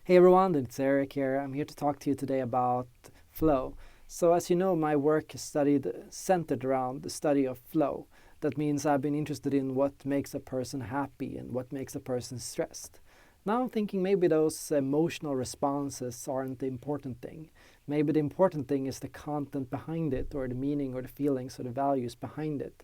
Hey everyone, it's Erik here. I'm here to talk to you today about flow. So as you know, my work is centered around the study of flow. That means I've been interested in what makes a person happy and what makes a person stressed. Now I'm thinking maybe those emotional responses aren't the important thing. Maybe the important thing is the content behind it, or the meaning or the feelings or the values behind it.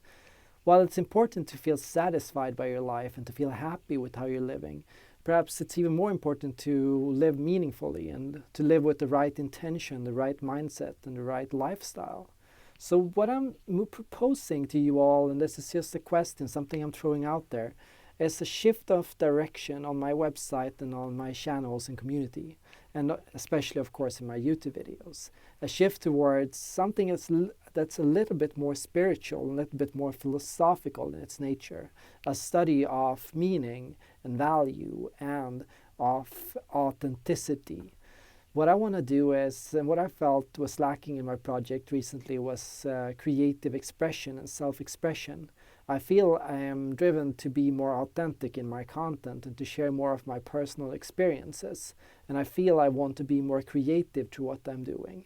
While it's important to feel satisfied by your life and to feel happy with how you're living, perhaps it's even more important to live meaningfully and to live with the right intention, the right mindset, and the right lifestyle. So, what I'm proposing to you all, and this is just a question, something I'm throwing out there, is a shift of direction on my website and on my channels and community, and especially, of course, in my YouTube videos. A shift towards something that's a little bit more spiritual, a little bit more philosophical in its nature, a study of meaning and value and of authenticity. What I want to do is, and what I felt was lacking in my project recently was creative expression and self-expression. I feel I am driven to be more authentic in my content and to share more of my personal experiences. And I feel I want to be more creative to what I'm doing.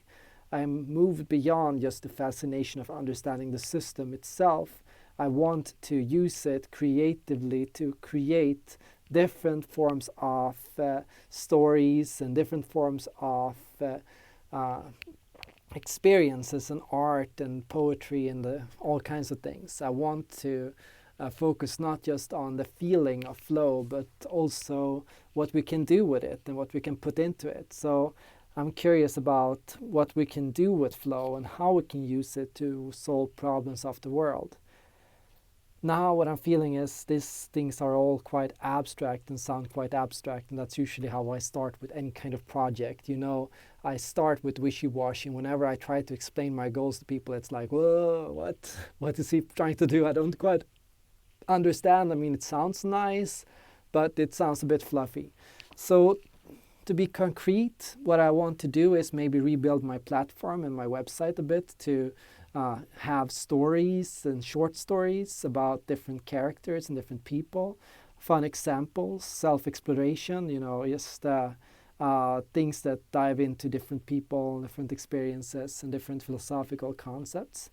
I'm moved beyond just the fascination of understanding the system itself. I want to use it creatively to create different forms of stories and different forms of experiences and art and poetry and all kinds of things. I want to focus not just on the feeling of flow, but also what we can do with it and what we can put into it. So I'm curious about what we can do with flow and how we can use it to solve problems of the world. Now what I'm feeling is these things are all quite abstract and sound quite abstract, and that's usually how I start with any kind of project. I start with wishy-washy. Whenever I try to explain my goals to people, it's like, whoa, what is he trying to do? I don't quite understand. I mean, it sounds nice, but it sounds a bit fluffy. So to be concrete, what I want to do is maybe rebuild my platform and my website a bit to have stories and short stories about different characters and different people, fun examples, self-exploration, just things that dive into different people, different experiences, and different philosophical concepts.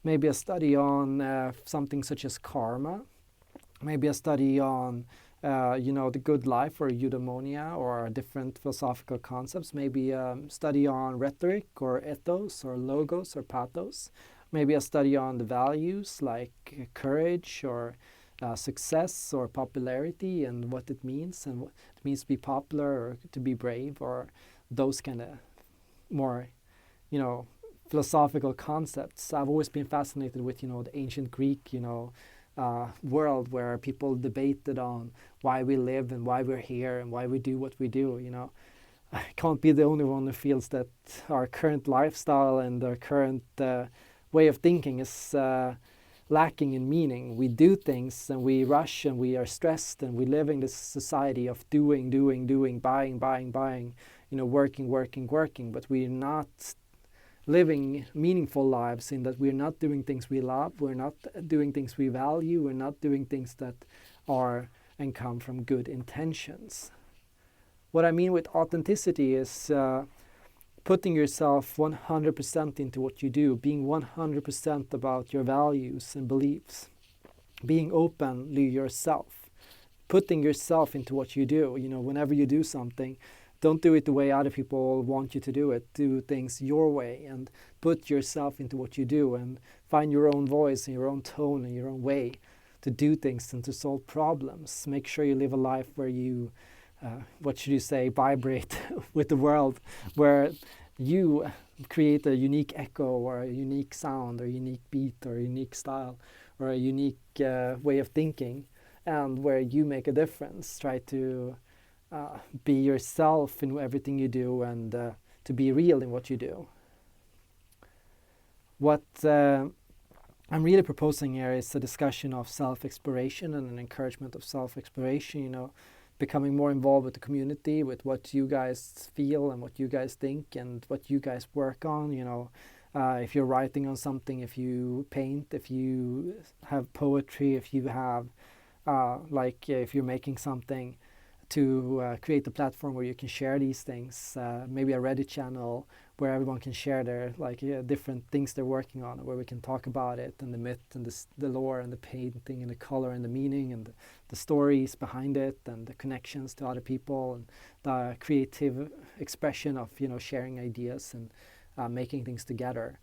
Maybe a study on something such as karma, maybe a study on the good life or eudaimonia or different philosophical concepts, maybe a study on rhetoric or ethos or logos or pathos, maybe a study on the values like courage or success or popularity and what it means and what it means to be popular or to be brave or those kind of more, philosophical concepts. I've always been fascinated with, the ancient Greek, world where people debated on why we live and why we're here and why we do what we do. I can't be the only one who feels that our current lifestyle and our current way of thinking is lacking in meaning. We do things and we rush and we are stressed and we live in this society of doing, buying, working, but we're not living meaningful lives in that we're not doing things we love, we're not doing things we value, we're not doing things that are and come from good intentions. What I mean with authenticity is putting yourself 100% into what you do, being 100% about your values and beliefs, being openly yourself, putting yourself into what you do. Whenever you do something, don't do it the way other people want you to do it. Do things your way and put yourself into what you do and find your own voice and your own tone and your own way to do things and to solve problems. Make sure you live a life where you, vibrate with the world, where you create a unique echo or a unique sound or a unique beat or a unique style or a unique way of thinking, and where you make a difference. Try to be yourself in everything you do and to be real in what you do. What I'm really proposing here is a discussion of self-exploration and an encouragement of self-exploration, becoming more involved with the community, with what you guys feel and what you guys think and what you guys work on, if you're writing on something, if you paint, if you have poetry, if you have, if you're making something, to create a platform where you can share these things, maybe a Reddit channel where everyone can share their different things they're working on, where we can talk about it and the myth and the lore and the painting and the color and the meaning and the stories behind it and the connections to other people and the creative expression of sharing ideas and making things together.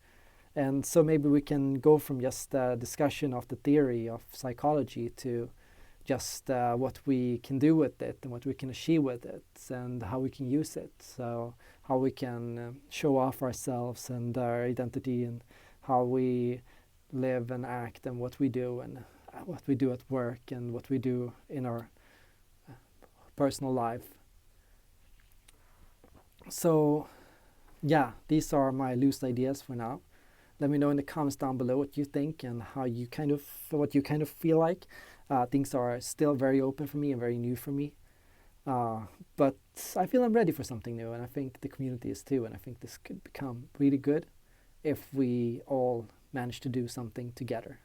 And so maybe we can go from just a discussion of the theory of psychology to just what we can do with it and what we can achieve with it and how we can use it. So how we can show off ourselves and our identity and how we live and act and what we do and what we do at work and what we do in our personal life. So yeah, these are my loose ideas for now. Let me know in the comments down below what you think and what you kind of feel like. Things are still very open for me and very new for me. But I feel I'm ready for something new, and I think the community is too, and I think this could become really good if we all manage to do something together.